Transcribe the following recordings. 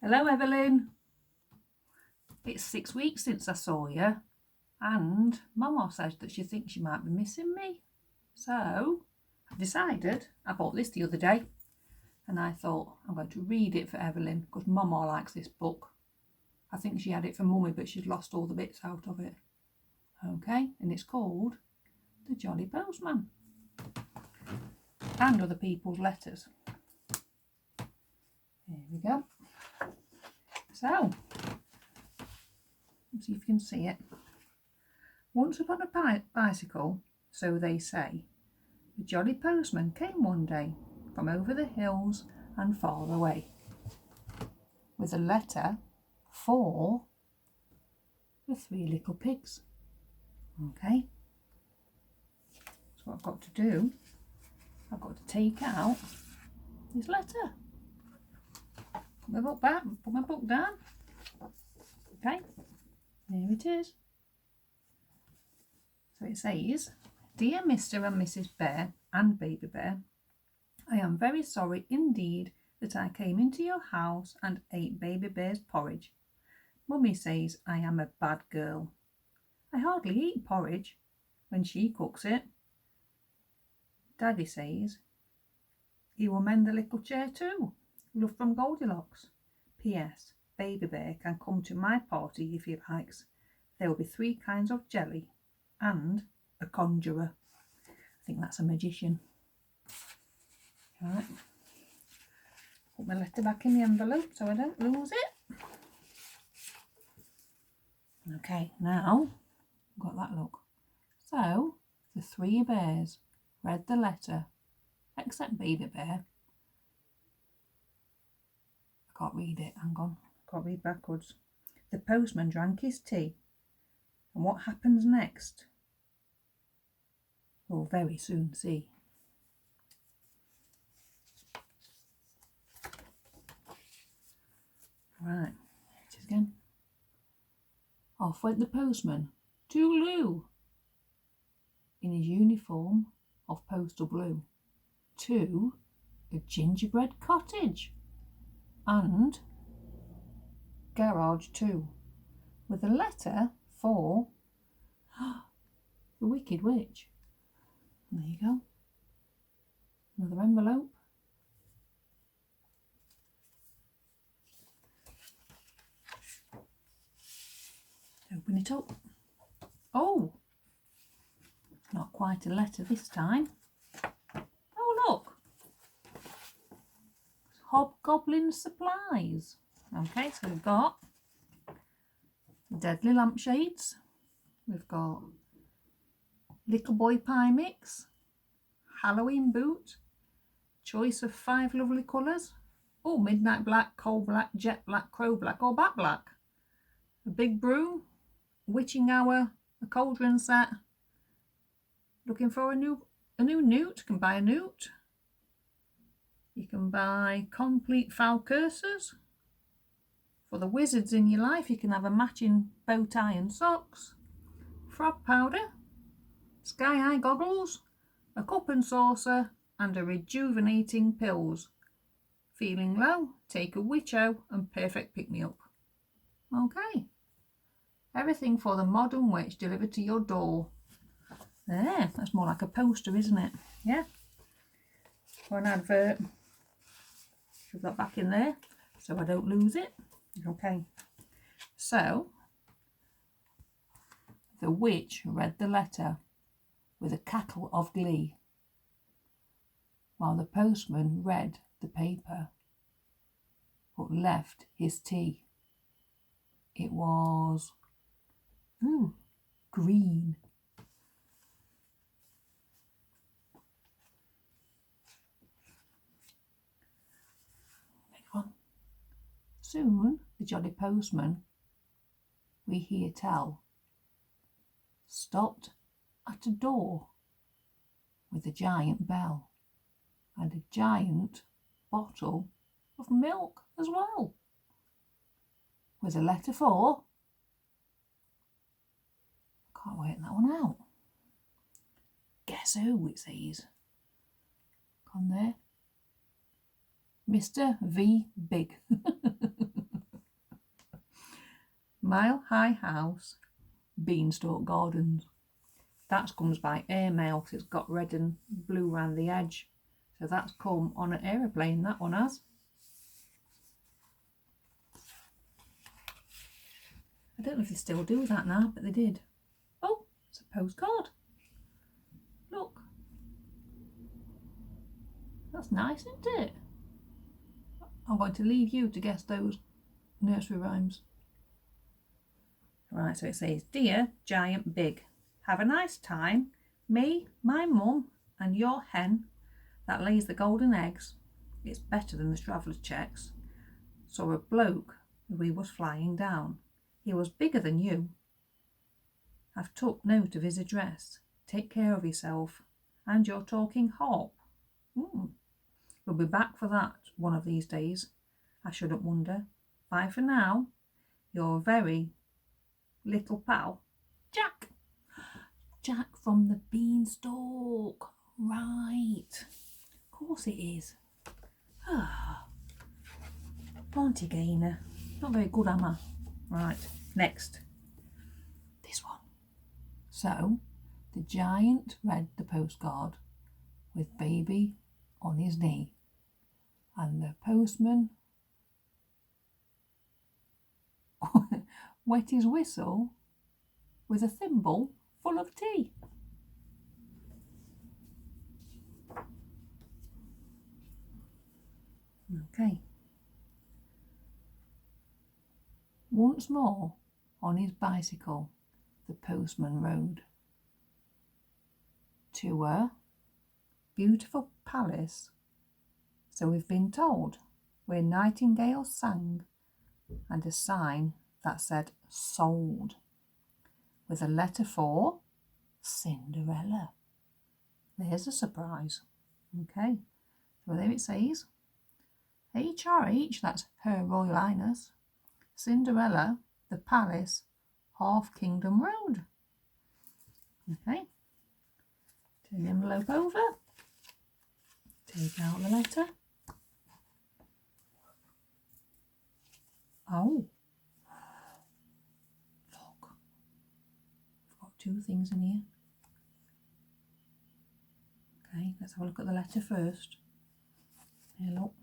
Hello, Evelyn. It's 6 weeks since I saw you, and Mama says that she thinks you might be missing me. So I've decided, I bought this the other day, and I thought I'm going to read it for Evelyn because Mama likes this book. I think she had it for Mummy, but she's lost all the bits out of it. Okay, and it's called The Jolly Postman and Other People's Letters. Here we go. So, let's see if you can see it. Once upon a bicycle, so they say, the jolly postman came one day from over the hills and far away with a letter for the 3 little pigs. Okay, so what I've got to do, I've got to take out this letter. Put my book down. Okay, there it is. So it says, Dear Mr. and Mrs. Bear and Baby Bear, I am very sorry indeed that I came into your house and ate Baby Bear's porridge. Mummy says I am a bad girl. I hardly eat porridge when she cooks it. Daddy says he will mend the little chair too. Love from Goldilocks. P.S. Baby Bear can come to my party if he likes. There will be 3 kinds of jelly and a conjurer. I think that's a magician. Right. Put my letter back in the envelope so I don't lose it. Okay, now I've got that look. So the 3 bears read the letter, except Baby Bear. I can't read it, hang on. I can't read backwards. The postman drank his tea. And what happens next? We'll very soon see. Right, it is again. Off went the postman, toodaloo, in his uniform of postal blue, to a gingerbread cottage and garage too, with a letter for the Wicked Witch. There you go. Another envelope. Open it up. Oh, not quite a letter this time. Oh, look. Hobgoblin supplies. Okay, so we've got deadly lampshades. We've got little boy pie mix, Halloween boot, choice of 5 lovely colours. Oh, midnight black, coal black, jet black, crow black or bat black. A big broom, witching hour, a cauldron set. Looking for a new newt? Can buy a newt. You can buy complete foul curses. For the wizards in your life, you can have a matching bow tie and socks, frog powder, sky high goggles, a cup and saucer, and a rejuvenating pills. Feeling low? Take a witch-o and perfect pick-me-up. Okay. Everything for the modern witch delivered to your door. There, that's more like a poster, isn't it? Yeah. Or an advert. Shove that back in there so I don't lose it. Okay. So, the witch read the letter with a cackle of glee, while the postman read the paper, but left his tea. It was green. Next one. Soon the jolly postman, we hear tell, stopped at a door with a giant bell and a giant bottle of milk as well, with a letter for, can't work that one out. Guess who, it says. On there. Mr. V. Big. Mile High House, Beanstalk Gardens. That comes by airmail because it's got red and blue around the edge. So that's come on an aeroplane, that one has. I don't know if they still do that now, but they did. Oh, it's a postcard. Look. That's nice, isn't it? I'm going to leave you to guess those nursery rhymes. Right, so it says, Dear Giant Big, have a nice time. Me, my mum, and your hen that lays the golden eggs. It's better than the traveller's checks. Saw a bloke as we was flying down. He was bigger than you. I've took note of his address. Take care of yourself and your talking hop. We'll be back for that one of these days. I shouldn't wonder. Bye for now. Your very little pal, Jack. Jack from the Beanstalk. Right. Of course it is. Auntie Gainer. Not very good, am I? Right, next. This one. So, the giant read the postcard with baby on his knee, and the postman wet his whistle with a thimble full of tea. Okay. Once more on his bicycle, the postman rode to a beautiful palace, so we've been told, where nightingales sang, and a sign that said sold, with a letter for Cinderella. There's a surprise. Okay, so there it says HRH, that's Her Royal Highness, Cinderella, the Palace, Half Kingdom Road. Okay, turn the envelope over, take out the letter. Oh, look, we've got two things in here. Okay, let's have a look at the letter first. Here, look,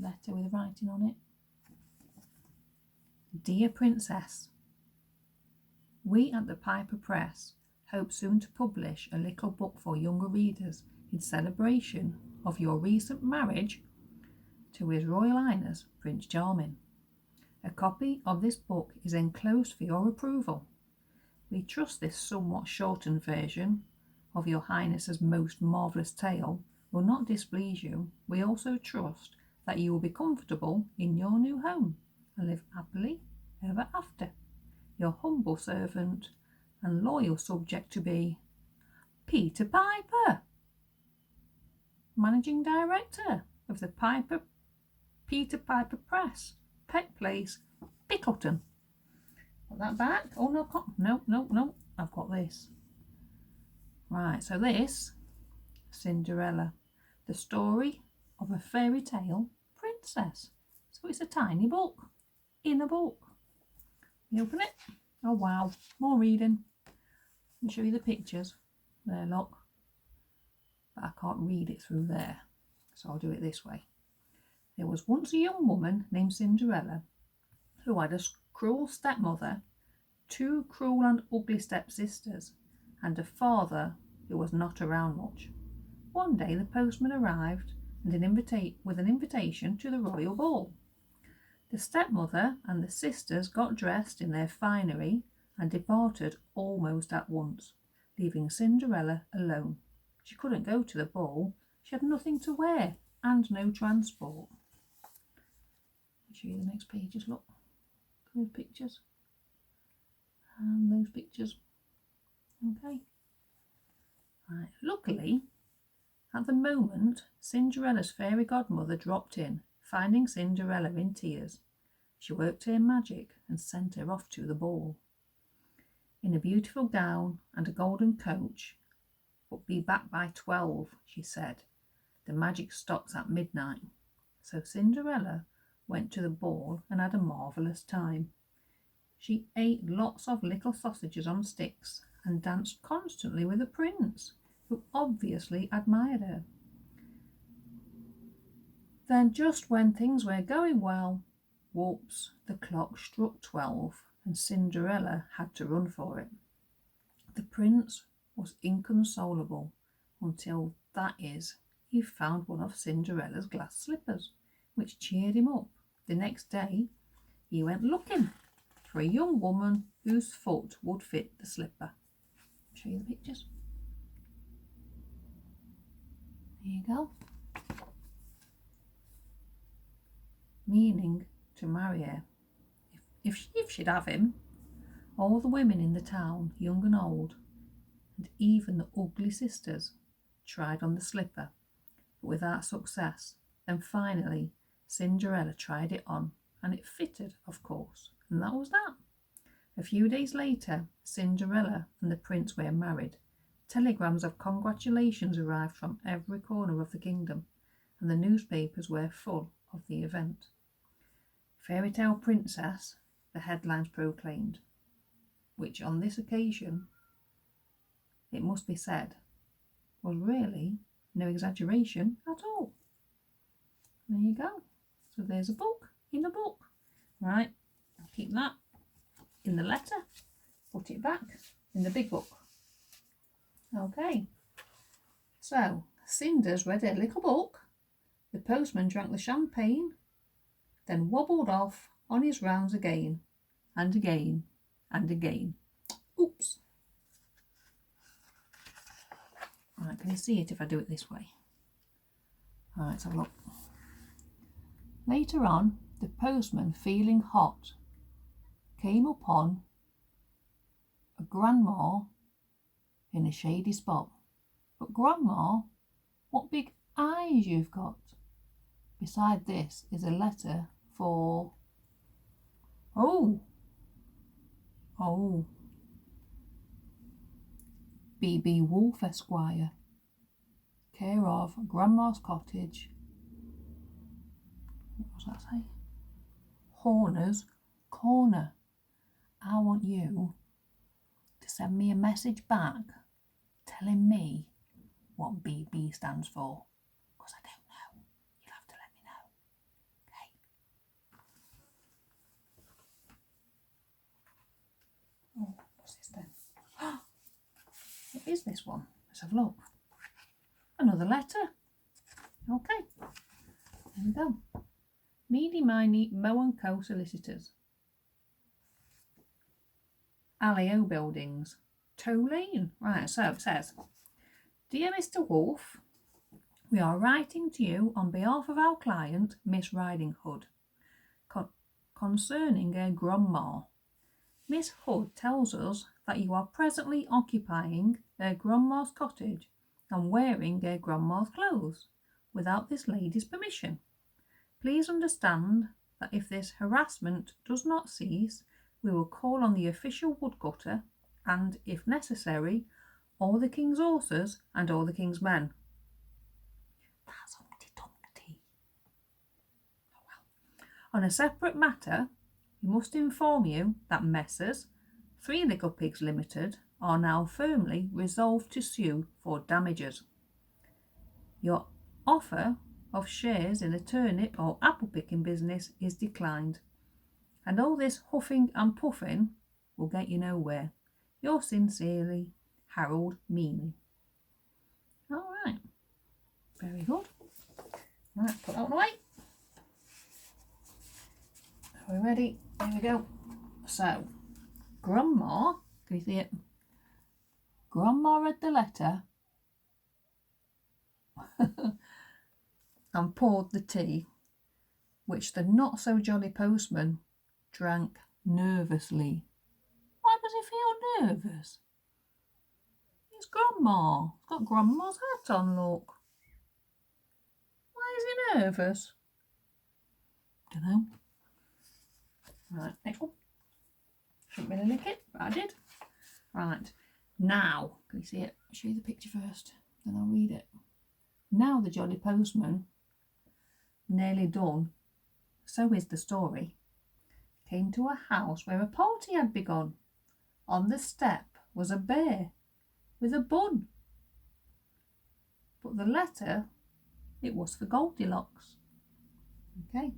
letter with writing on it. Dear Princess, we at the Piper Press hope soon to publish a little book for younger readers in celebration of your recent marriage to His Royal Highness Prince Charming. A copy of this book is enclosed for your approval. We trust this somewhat shortened version of Your Highness's most marvellous tale will not displease you. We also trust that you will be comfortable in your new home and live happily ever after. Your humble servant and loyal subject to be, Peter Piper, Managing Director of the Peter Piper Press, Pet Place, Bickleton. Put that back. Oh no, I've got this. Right, so this, Cinderella, the story of a fairy tale princess. So it's a tiny book in a book. You open it. Oh wow, more reading. Let me show you the pictures. There, look. But I can't read it through there, so I'll do it this way. There was once a young woman named Cinderella who had a cruel stepmother, two cruel and ugly stepsisters, and a father who was not around much. One day the postman arrived with an invitation to the royal ball. The stepmother and the sisters got dressed in their finery and departed almost at once, leaving Cinderella alone. She couldn't go to the ball. She had nothing to wear and no transport. I'll show you the next pages. Look, those pictures and those pictures. Okay. Right. Luckily, at the moment, Cinderella's fairy godmother dropped in, finding Cinderella in tears. She worked her magic and sent her off to the ball. In a beautiful gown and a golden coach, but be back by 12, she said. The magic stops at midnight. So Cinderella went to the ball and had a marvellous time. She ate lots of little sausages on sticks and danced constantly with the prince, who obviously admired her. Then, just when things were going well, whoops, the clock struck 12 and Cinderella had to run for it. The prince was inconsolable until, that is, he found one of Cinderella's glass slippers, which cheered him up. The next day, he went looking for a young woman whose foot would fit the slipper. I'll show you the pictures. There you go. Meaning to marry her. If she'd have him. All the women in the town, young and old, and even the ugly sisters, tried on the slipper, but without success. Then finally, Cinderella tried it on, and it fitted, of course, and that was that. A few days later, Cinderella and the prince were married. Telegrams of congratulations arrived from every corner of the kingdom, and the newspapers were full of the event. Fairy tale princess, the headlines proclaimed, which on this occasion, it must be said, was really no exaggeration at all. There you go. So there's a book in the book. Right, I'll keep that in the letter, put it back in the big book. Okay, so Cinder's read her little book, the postman drank the champagne, then wobbled off on his rounds again and again and again. Oops. Right, can you see it if I do it this way? All right, let's have a look. Later on, the postman, feeling hot, came upon a grandma in a shady spot. But grandma, what big eyes you've got. Beside this is a letter for... Oh, B.B. Wolfe, Esquire, care of Grandma's Cottage. What does that say? Horner's Corner. I want you to send me a message back telling me what BB stands for, because I don't know. You'll have to let me know. Okay. Oh, what's this then? What is this one? Let's have a look. Another letter. Okay. There we go. Meeny Miny Moe and Co. Solicitors. Alley-O Buildings. Tow Lane. Right, so it says, Dear Mr. Wolfe, we are writing to you on behalf of our client, Miss Riding Hood, concerning her grandma. Miss Hood tells us that you are presently occupying her grandma's cottage and wearing her grandma's clothes without this lady's permission. Please understand that if this harassment does not cease, we will call on the official woodcutter and, if necessary, all the king's horses and all the king's men. That's Humpty Dumpty. Oh well. On a separate matter, we must inform you that Messrs. Three Little Pigs Limited are now firmly resolved to sue for damages. Your offer of shares in a turnip or apple picking business is declined, and all this huffing and puffing will get you nowhere. Yours sincerely, Harold Meany. All right, very good. Right, put that one away. Are we ready? Here we go. So, Grandma, can you see it? Grandma read the letter and poured the tea, which the not-so-jolly postman drank nervously. Why does he feel nervous? It's Grandma. He's got Grandma's hat on, look. Why is he nervous? Don't know. Right, next one. Shouldn't really lick it, but I did. Right, now, can you see it? I'll show you the picture first, then I'll read it. Now the jolly postman, nearly done, so is the story, came to a house where a party had begun. On the step was a bear with a bun. But the letter, it was for Goldilocks. Okay,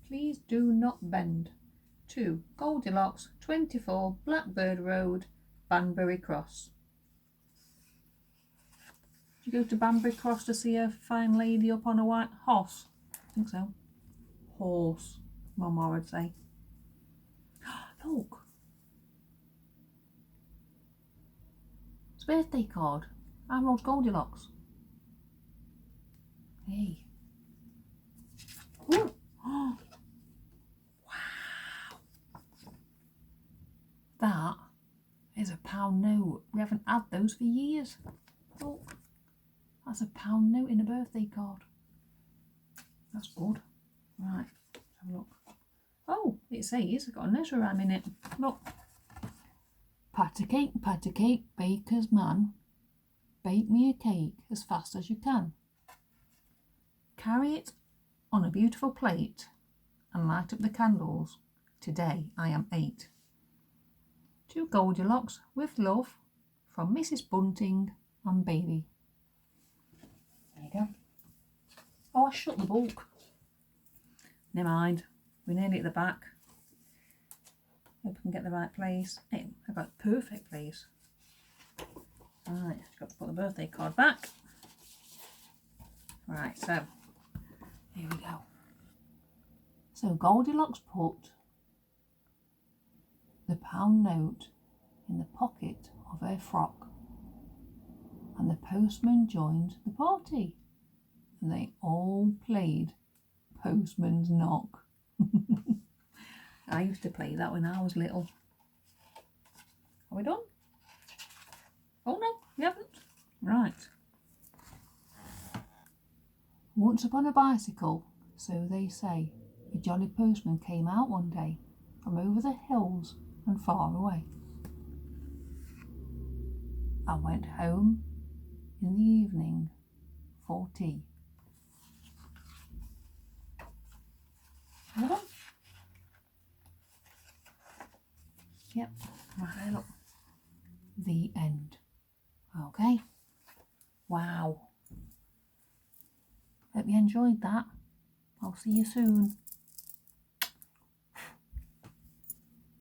please do not bend. To Goldilocks, 24 Blackbird Road, Banbury Cross. Did you go to Banbury Cross to see a fine lady up on a white horse? I think so. Horse, Mama would say. Look. It's a birthday card. I wrote Goldilocks. Hey. Ooh. Oh. Wow. That is a £1 note. We haven't had those for years. Look. That's a £1 note in a birthday card. That's good. Right, let's have a look. Oh, it says it's got a nursery rhyme in it. Look. Pat a cake, baker's man. Bake me a cake as fast as you can. Carry it on a beautiful plate and light up the candles. Today I am 8. To Goldilocks with love from Mrs. Bunting and baby. There you go. Oh, I shut the book. Never mind. We're nearly at the back. Hope I can get the right place. Hey, I got the perfect place. Right, I've got to put the birthday card back. Right, so here we go. So Goldilocks put the £1 note in the pocket of her frock, and the postman joined the party, and they all played Postman's Knock. I used to play that when I was little. Are we done? Oh no, we haven't. Right. Once upon a bicycle, so they say, a jolly postman came out one day from over the hills and far away, and went home in the evening for tea. Hold on. Yep, right, look. The end. Okay. Wow. Hope you enjoyed that. I'll see you soon.